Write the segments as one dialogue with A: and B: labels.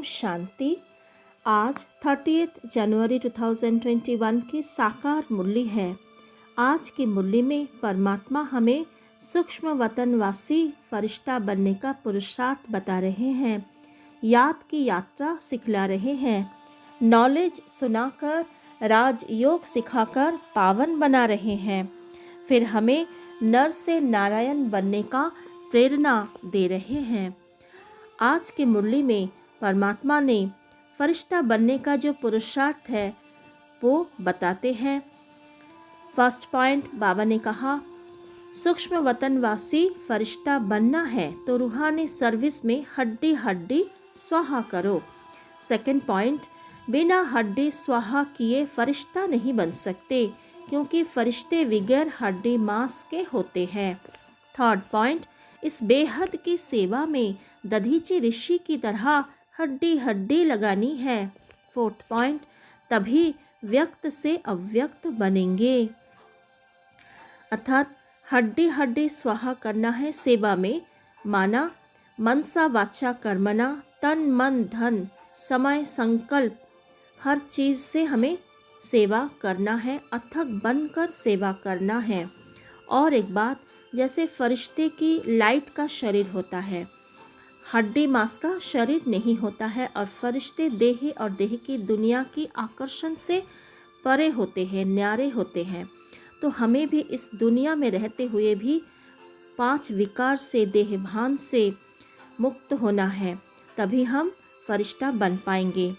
A: शांति। आज 30 जनवरी 2021 की साकार मुरली है। आज की मुरली में परमात्मा हमें सूक्ष्म वतनवासी फरिश्ता बनने का पुरुषार्थ बता रहे हैं, याद की यात्रा सिखला रहे हैं, नॉलेज सुनाकर राजयोग सिखाकर पावन बना रहे हैं, फिर हमें नर से नारायण बनने का प्रेरणा दे रहे हैं। आज की मुरली में परमात्मा ने फरिश्ता बनने का जो पुरुषार्थ है वो बताते हैं। फर्स्ट पॉइंट बाबा ने कहा, सूक्ष्म वतनवासी फरिश्ता बनना है तो रूहानी सर्विस में हड्डी हड्डी स्वाहा करो। सेकंड पॉइंट, बिना हड्डी स्वाहा किए फरिश्ता नहीं बन सकते, क्योंकि फरिश्ते बगैर हड्डी मांस के होते हैं। थर्ड पॉइंट, इस बेहद की सेवा में दधीची ऋषि की तरह हड्डी हड्डी लगानी है। फोर्थ पॉइंट, तभी व्यक्त से अव्यक्त बनेंगे, अर्थात हड्डी हड्डी स्वाहा करना है सेवा में। माना मनसा वाचा कर्मणा, तन मन धन समय संकल्प हर चीज़ से हमें सेवा करना है, अथक बनकर सेवा करना है। और एक बात, जैसे फरिश्ते की लाइट का शरीर होता है, हड्डी मांस का शरीर नहीं होता है, और फरिश्ते देह और देह की दुनिया की आकर्षण से परे होते हैं, न्यारे होते हैं। तो हमें भी इस दुनिया में रहते हुए भी 5 विकार से, देह भान से मुक्त होना है, तभी हम फरिश्ता बन पाएंगे।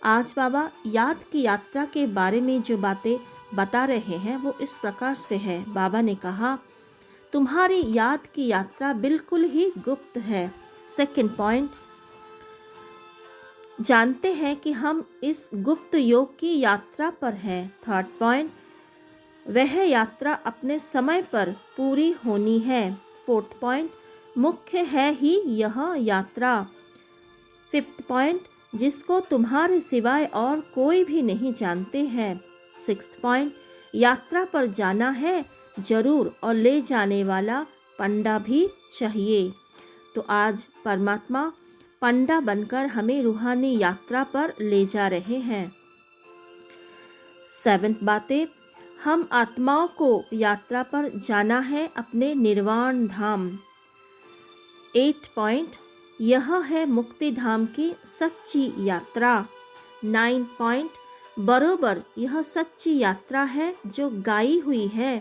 A: आज बाबा याद की यात्रा के बारे में जो बातें बता रहे हैं वो इस प्रकार से है। बाबा ने कहा, तुम्हारी याद की यात्रा बिल्कुल ही गुप्त है। सेकंड पॉइंट, जानते हैं कि हम इस गुप्त योग की यात्रा पर हैं। थर्ड पॉइंट, वह यात्रा अपने समय पर पूरी होनी है। फोर्थ पॉइंट, मुख्य है ही यह यात्रा। फिफ्थ पॉइंट, जिसको तुम्हारे सिवाय और कोई भी नहीं जानते हैं। सिक्स्थ पॉइंट, यात्रा पर जाना है जरूर, और ले जाने वाला पंडा भी चाहिए। तो आज परमात्मा पंडा बनकर हमें रूहानी यात्रा पर ले जा रहे हैं। 7th बातें, हम आत्माओं को यात्रा पर जाना है अपने निर्वाण धाम। 8 पॉइंट, यह है मुक्ति धाम की सच्ची यात्रा। 9 पॉइंट, बरोबर यह सच्ची यात्रा है जो गाई हुई है।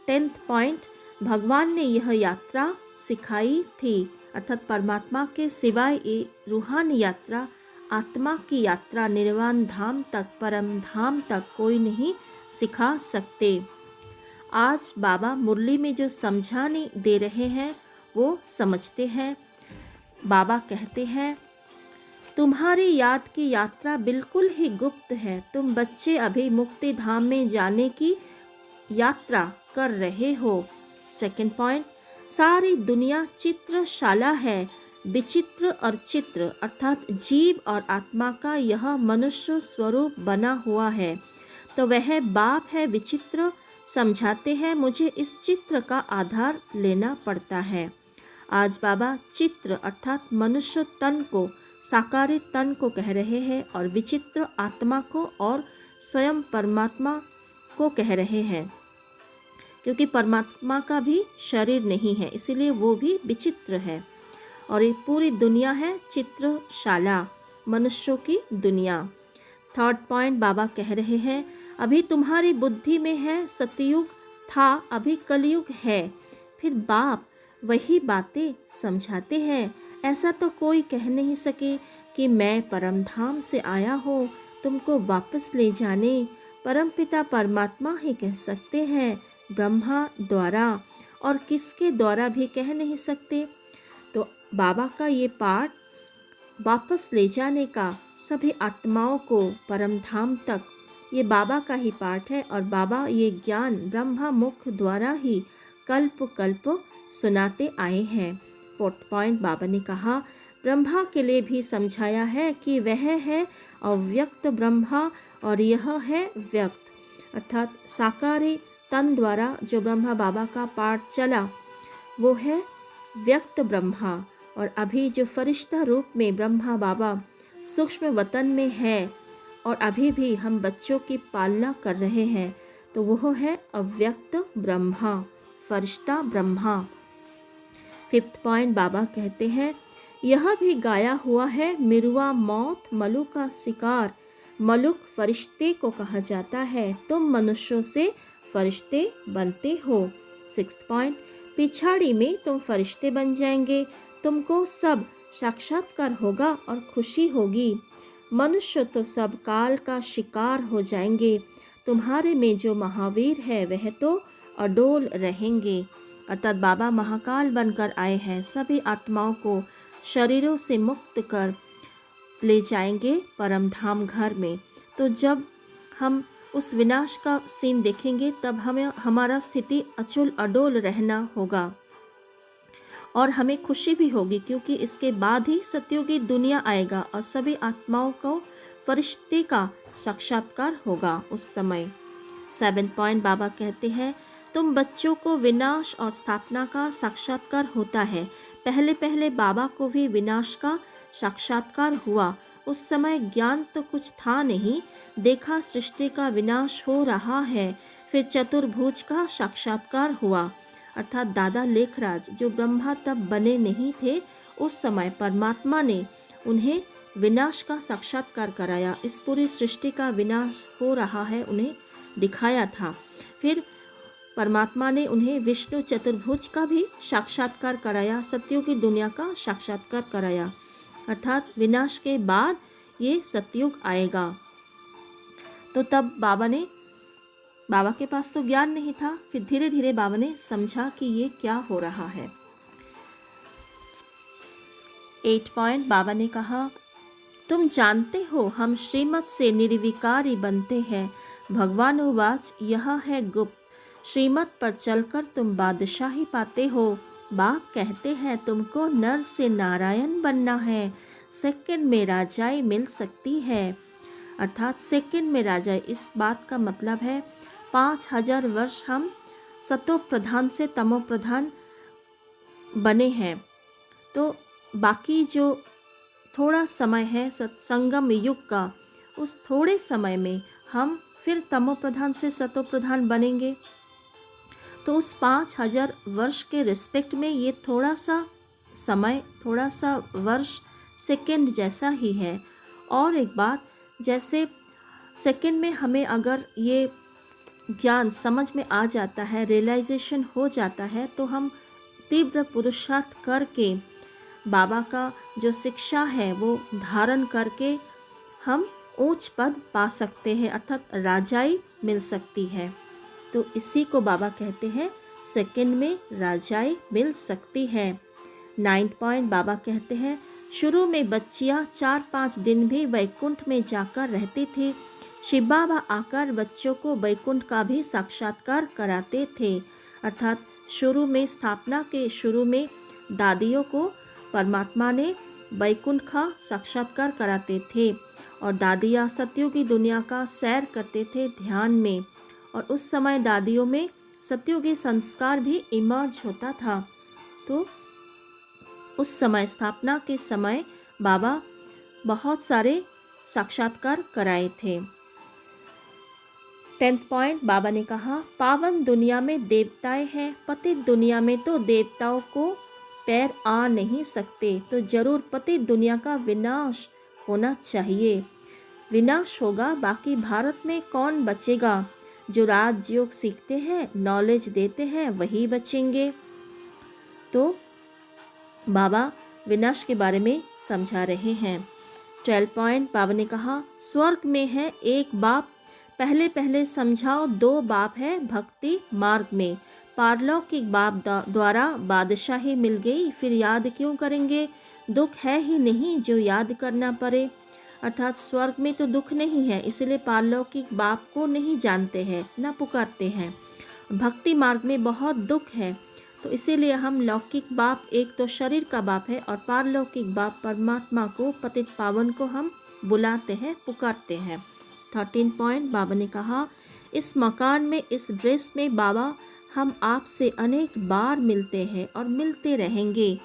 A: 10th पॉइंट, भगवान ने यह यात्रा सिखाई थी, अर्थात परमात्मा के सिवाय ये रूहानी यात्रा, आत्मा की यात्रा निर्वाण धाम तक, परम धाम तक कोई नहीं सिखा सकते। आज बाबा मुरली में जो समझाने दे रहे हैं वो समझते हैं। बाबा कहते हैं, तुम्हारी याद की यात्रा बिल्कुल ही गुप्त है। तुम बच्चे अभी मुक्ति धाम में जाने की यात्रा कर रहे हो। सेकंड पॉइंट, सारी दुनिया चित्रशाला है। विचित्र और चित्र अर्थात जीव और आत्मा का यह मनुष्य स्वरूप बना हुआ है, तो वह बाप है विचित्र। समझाते हैं मुझे इस चित्र का आधार लेना पड़ता है। आज बाबा चित्र अर्थात मनुष्य तन को, साकारी तन को कह रहे हैं, और विचित्र आत्मा को और स्वयं परमात्मा को कह रहे हैं, क्योंकि परमात्मा का भी शरीर नहीं है, इसीलिए वो भी विचित्र है। और ये पूरी दुनिया है चित्रशाला, मनुष्यों की दुनिया। थर्ड पॉइंट बाबा कह रहे हैं, अभी तुम्हारी बुद्धि में है सतयुग था, अभी कलयुग है। फिर बाप वही बातें समझाते हैं। ऐसा तो कोई कह नहीं सके कि मैं परम धाम से आया हूँ तुमको वापस ले जाने। परमपिता परमात्मा ही कह सकते हैं, ब्रह्मा द्वारा, और किसके द्वारा भी कह नहीं सकते। तो बाबा का ये पाठ वापस ले जाने का सभी आत्माओं को परम धाम तक, ये बाबा का ही पाठ है, और बाबा ये ज्ञान ब्रह्मा मुख द्वारा ही कल्प कल्प सुनाते आए हैं। फोर्थ पॉइंट बाबा ने कहा, ब्रह्मा के लिए भी समझाया है कि वह है अव्यक्त ब्रह्मा और यह है व्यक्त, अर्थात साकारी तन द्वारा जो ब्रह्मा बाबा का पाठ चला वो है व्यक्त ब्रह्मा, और अभी जो फरिश्ता रूप में ब्रह्मा बाबा सूक्ष्म वतन में है और अभी भी हम बच्चों की पालना कर रहे हैं, तो वह है अव्यक्त ब्रह्मा, फरिश्ता ब्रह्मा। 5th पॉइंट बाबा कहते हैं, यह भी गाया हुआ है, मिरुआ मौत मलुक का शिकार, मलुक फरिश्ते को कहा जाता है, तुम मनुष्यों से फरिश्ते बनते हो। 6th पॉइंट, पिछाड़ी में तुम फरिश्ते बन जाएंगे, तुमको सब साक्षात्कार होगा और खुशी होगी। मनुष्य तो सब काल का शिकार हो जाएंगे, तुम्हारे में जो महावीर है वह तो अडोल रहेंगे। अर्थात बाबा महाकाल बनकर आए हैं, सभी आत्माओं को शरीरों से मुक्त कर ले जाएंगे परम धाम घर में। तो जब हम उस विनाश का सीन देखेंगे तब हमें हमारा स्थिति अचल अडोल रहना होगा और हमें खुशी भी होगी, क्योंकि इसके बाद ही सतयुगी दुनिया आएगा और सभी आत्माओं को फरिश्ते का साक्षात्कार होगा उस समय। 7th पॉइंट बाबा कहते हैं, तुम बच्चों को विनाश और स्थापना का साक्षात्कार होता है। पहले पहले बाबा को भी विनाश का साक्षात्कार हुआ। उस समय ज्ञान तो कुछ था नहीं, देखा सृष्टि का विनाश हो रहा है। फिर चतुर्भुज का साक्षात्कार हुआ, अर्थात दादा लेखराज जो ब्रह्मा तब बने नहीं थे, उस समय परमात्मा ने उन्हें विनाश का साक्षात्कार कराया। इस पूरी सृष्टि का विनाश हो रहा है उन्हें दिखाया था। फिर परमात्मा ने उन्हें विष्णु चतुर्भुज का भी साक्षात्कार कराया, सतयुग की दुनिया का साक्षात्कार कराया, अर्थात विनाश के बाद ये सतयुग आएगा। तो तब बाबा के पास तो ज्ञान नहीं था, फिर धीरे धीरे बाबा ने समझा कि ये क्या हो रहा है। 8 पॉइंट बाबा ने कहा, तुम जानते हो हम श्रीमत से निर्विकारी बनते हैं। भगवान उवाच, यह है गुप्त, श्रीमत पर चलकर तुम बादशाही पाते हो। बाप कहते हैं तुमको नर से नारायण बनना है, सेकंड में राजाई मिल सकती है। अर्थात सेकंड में राजाई, इस बात का मतलब है 5000 वर्ष हम सतो प्रधान से तमो प्रधान बने हैं, तो बाकी जो थोड़ा समय है सत्संगम युग का, उस थोड़े समय में हम फिर तमो प्रधान से सतो प्रधान बनेंगे। तो उस 5000 वर्ष के रिस्पेक्ट में ये थोड़ा सा समय, थोड़ा सा वर्ष सेकंड जैसा ही है। और एक बात, जैसे सेकंड में हमें अगर ये ज्ञान समझ में आ जाता है, रियलाइजेशन हो जाता है, तो हम तीव्र पुरुषार्थ करके बाबा का जो शिक्षा है वो धारण करके हम ऊंच पद पा सकते हैं, अर्थात राजाई मिल सकती है। तो इसी को बाबा कहते हैं सेकंड में राजाई मिल सकती है। 9th पॉइंट बाबा कहते हैं, शुरू में बच्चियां 4-5 दिन भी वैकुंठ में जाकर रहती थी। शिव बाबा आकर बच्चों को वैकुंठ का भी साक्षात्कार कराते थे। अर्थात शुरू में, स्थापना के शुरू में दादियों को परमात्मा ने वैकुंठ का साक्षात्कार कराते थे और दादियाँ सतयुग की दुनिया का सैर करते थे ध्यान में, और उस समय दादियों में सतयुगी संस्कार भी इमर्ज होता था। तो उस समय, स्थापना के समय बाबा बहुत सारे साक्षात्कार कराए थे। 10th पॉइंट बाबा ने कहा, पावन दुनिया में देवताएं हैं, पतित दुनिया में तो देवताओं को पैर आ नहीं सकते, तो जरूर पतित दुनिया का विनाश होना चाहिए। विनाश होगा, बाकी भारत में कौन बचेगा? जो राजयोग सीखते हैं, नॉलेज देते हैं, वही बचेंगे। तो बाबा विनाश के बारे में समझा रहे हैं। 12 पॉइंट बाबा ने कहा, स्वर्ग में है एक बाप, पहले पहले समझाओ 2 बाप है भक्ति मार्ग में। पारलौकिक बाप द्वारा बादशाही मिल गई, फिर याद क्यों करेंगे? दुख है ही नहीं जो याद करना पड़े। अर्थात स्वर्ग में तो दुख नहीं है, इसलिए पारलौकिक बाप को नहीं जानते हैं, ना पुकारते हैं। भक्ति मार्ग में बहुत दुख है, तो इसीलिए हम लौकिक बाप, एक तो शरीर का बाप है, और पारलौकिक बाप परमात्मा को, पतित पावन को हम बुलाते हैं, पुकारते हैं। 13 पॉइंट बाबा ने कहा, इस मकान में, इस ड्रेस में बाबा हम आपसे अनेक बार मिलते हैं और मिलते रहेंगे।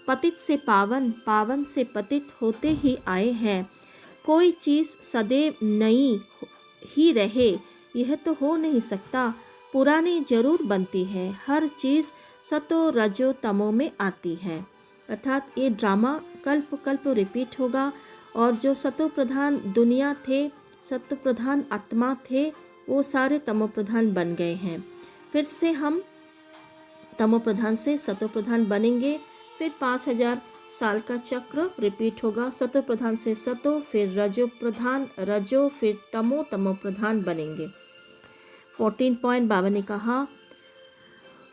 A: पतित से पावन, पावन से पतित होते ही आए हैं। कोई चीज़ सदैव नई ही रहे यह तो हो नहीं सकता, पुरानी जरूर बनती है। हर चीज़ सतो रजो तमो में आती है। अर्थात ये ड्रामा कल्प कल्प रिपीट होगा और जो सतो प्रधान दुनिया थे, सत्व प्रधान आत्मा थे, वो सारे तमो प्रधान बन गए हैं। फिर से हम तमो प्रधान से सतो प्रधान बनेंगे। फिर 5000 साल का चक्र रिपीट होगा। सतो प्रधान से सतो, फिर रजो प्रधान, रजो, फिर तमो, तमो प्रधान बनेंगे। 14 पॉइंट बाबा ने कहा,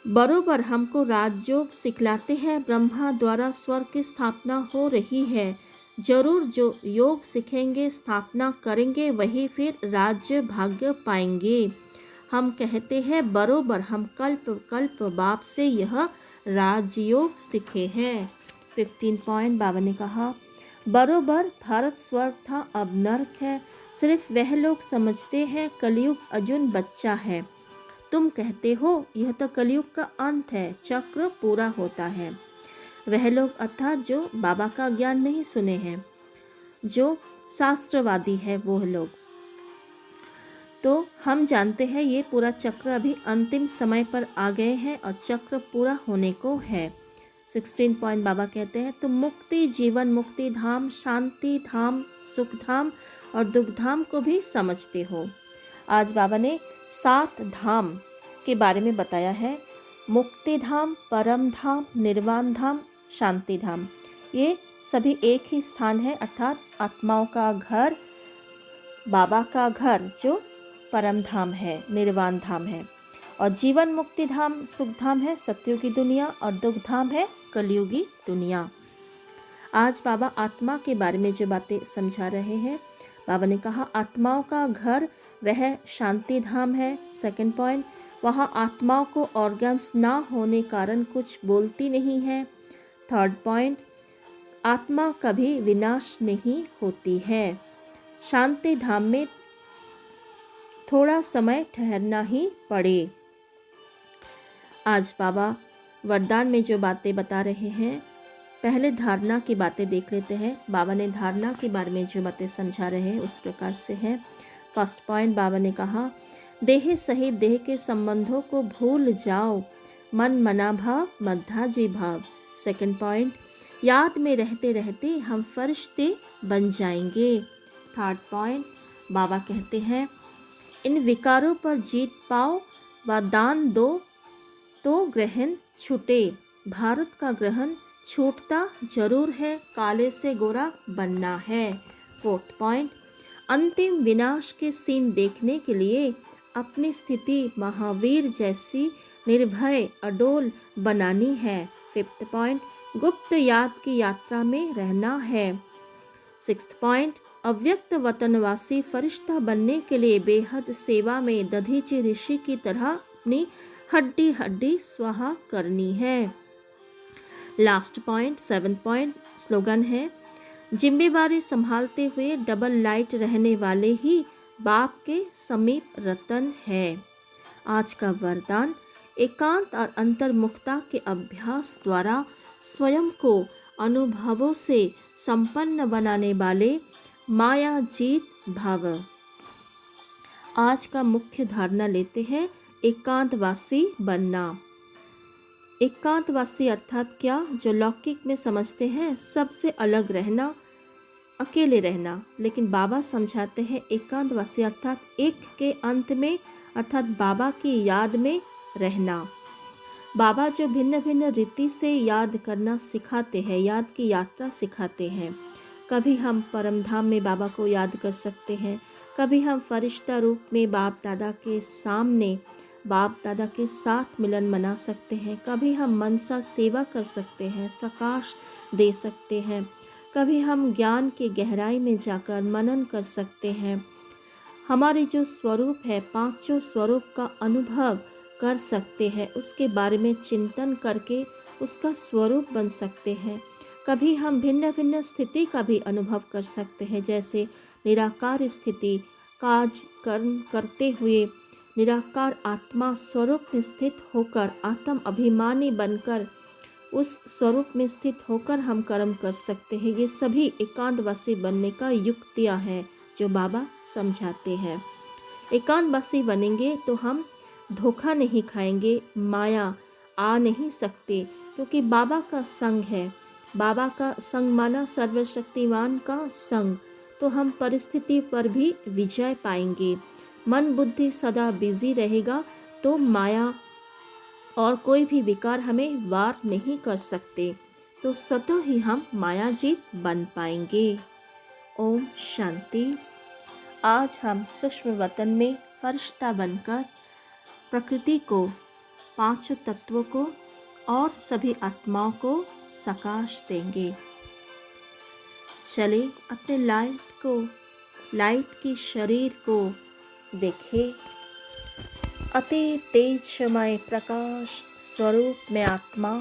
A: बरोबर हमको राजयोग सिखलाते हैं। ब्रह्मा द्वारा स्वर्ग की स्थापना हो रही है। जरूर जो योग सीखेंगे, स्थापना करेंगे, वही फिर राज्य भाग्य पाएंगे। हम कहते हैं बरोबर हम कल्प कल्प बाप से यह राजयोग सीखे हैं। 15 पॉइंट बाबा ने कहा, बरोबर भारत स्वर्ग था, अब नरक है। सिर्फ वह लोग समझते हैं कलयुग अर्जुन बच्चा है। तुम कहते हो यह तो कलयुग का अंत है, चक्र पूरा होता है। वह लोग अर्थात जो बाबा का ज्ञान नहीं सुने हैं, जो शास्त्रवादी है वो लोग। तो हम जानते हैं ये पूरा चक्र अभी अंतिम समय पर आ गए हैं और चक्र पूरा होने को है। 16 पॉइंट बाबा कहते हैं, तुम मुक्ति, जीवन मुक्ति धाम, शांति धाम, सुख धाम और दुख धाम को भी समझते हो। आज बाबा ने 7 धाम के बारे में बताया है। मुक्ति धाम, परम धाम, निर्वाण धाम, शांति धाम, ये सभी एक ही स्थान है, अर्थात आत्माओं का घर, बाबा का घर जो परम धाम है, निर्वाण धाम है। और जीवन मुक्ति धाम, सुख धाम है सत्युगी दुनिया, और दुख धाम है कलयुगी दुनिया। आज बाबा आत्मा के बारे में जो बातें समझा रहे हैं, बाबा ने कहा आत्माओं का घर वह शांति धाम है। 2 पॉइंट, वहाँ आत्माओं को ऑर्गन्स ना होने कारण कुछ बोलती नहीं है। 3 पॉइंट, आत्मा कभी विनाश नहीं होती है। शांति धाम में थोड़ा समय ठहरना ही पड़े। आज बाबा वरदान में जो बातें बता रहे हैं, पहले धारणा की बातें देख लेते हैं। बाबा ने धारणा के बारे में जो बातें समझा रहे हैं उस प्रकार से है। 1 पॉइंट बाबा ने कहा, देह सहित देह के संबंधों को भूल जाओ, मन मना भाव मद्धाजी भाव। 2 पॉइंट, याद में रहते रहते हम फरिश्ते बन जाएंगे। 3 पॉइंट, बाबा कहते हैं इन विकारों पर जीत पाओ व दान दो तो ग्रहण छूटे। भारत का ग्रहण छूटता जरूर है, काले से गोरा बनना है। 4 पॉइंट, अंतिम विनाश के सीन देखने के लिए अपनी स्थिति महावीर जैसी निर्भय अडोल बनानी है। 5 पॉइंट, गुप्त याद की यात्रा में रहना है। 6 पॉइंट, अव्यक्त वतनवासी फरिश्ता बनने के लिए बेहद सेवा में दधीचि ऋषि की तरह अपनी हड्डी हड्डी स्वाहा करनी है। लास्ट पॉइंट 7 पॉइंट स्लोगन है, जिम्मेवारी संभालते हुए डबल लाइट रहने वाले ही बाप के समीप रतन है। आज का वरदान, एकांत और अंतर्मुखता के अभ्यास द्वारा स्वयं को अनुभवों से संपन्न बनाने वाले माया जीत भाव। आज का मुख्य धारणा लेते हैं, एकांतवासी बनना। एकांतवासी अर्थात क्या? जो लौकिक में समझते हैं सबसे अलग रहना, अकेले रहना, लेकिन बाबा समझाते हैं एकांतवासी अर्थात एक के अंत में अर्थात बाबा की याद में रहना। बाबा जो भिन्न भिन्न रीति से याद करना सिखाते हैं, याद की यात्रा सिखाते हैं। कभी हम परम धाम में बाबा को याद कर सकते हैं, कभी हम फरिश्ता रूप में बाप दादा के सामने बाप दादा के साथ मिलन मना सकते हैं, कभी हम मनसा सेवा कर सकते हैं, सकाश दे सकते हैं, कभी हम ज्ञान के गहराई में जाकर मनन कर सकते हैं। हमारे जो स्वरूप है, पांचों स्वरूप का अनुभव कर सकते हैं, उसके बारे में चिंतन करके उसका स्वरूप बन सकते हैं। कभी हम भिन्न भिन्न स्थिति का भी अनुभव कर सकते हैं, जैसे निराकार स्थिति, काज कर्म करते हुए निराकार आत्मा स्वरूप में स्थित होकर आत्म अभिमानी बनकर उस स्वरूप में स्थित होकर हम कर्म कर सकते हैं। ये सभी एकांतवासी बनने का युक्तियाँ हैं जो बाबा समझाते हैं। एकांतवासी बनेंगे तो हम धोखा नहीं खाएंगे, माया आ नहीं सकते, क्योंकि बाबा का संग है। बाबा का संग माना सर्वशक्तिमान का संग, तो हम परिस्थिति पर भी विजय पाएंगे। मन बुद्धि सदा बिजी रहेगा तो माया और कोई भी विकार हमें वार नहीं कर सकते, तो स्वतः ही हम मायाजीत बन पाएंगे। ओम शांति। आज हम सूक्ष्म वतन में फरिश्ता बनकर प्रकृति को, पांचों तत्वों को और सभी आत्माओं को सकाश देंगे। चले अपने लाइट की शरीर को देखें। अति तेजमय प्रकाश स्वरूप में आत्मा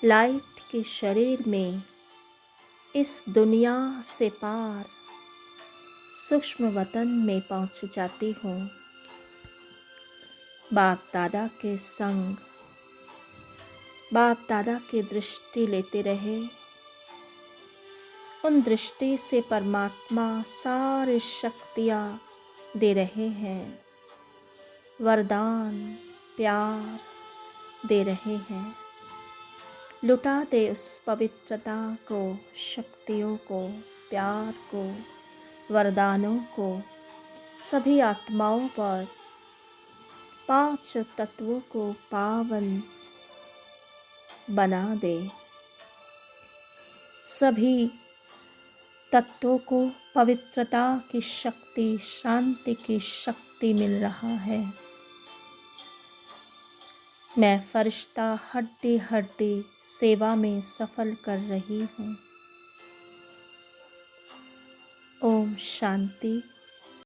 A: लाइट के शरीर में इस दुनिया से पार सूक्ष्म वतन में पहुंच जाती हूँ। बाप दादा के संग, बाप दादा की दृष्टि लेते रहे। उन दृष्टि से परमात्मा सारी शक्तियाँ दे रहे हैं, वरदान प्यार दे रहे हैं। लुटा दे उस पवित्रता को, शक्तियों को, प्यार को, वरदानों को सभी आत्माओं पर। पांच तत्वों को पावन बना दे। सभी तत्वों को पवित्रता की शक्ति, शांति की शक्ति मिल रहा है। मैं फरिश्ता हड्डी हड्डी सेवा में सफल कर रही हूँ। ओम शांति।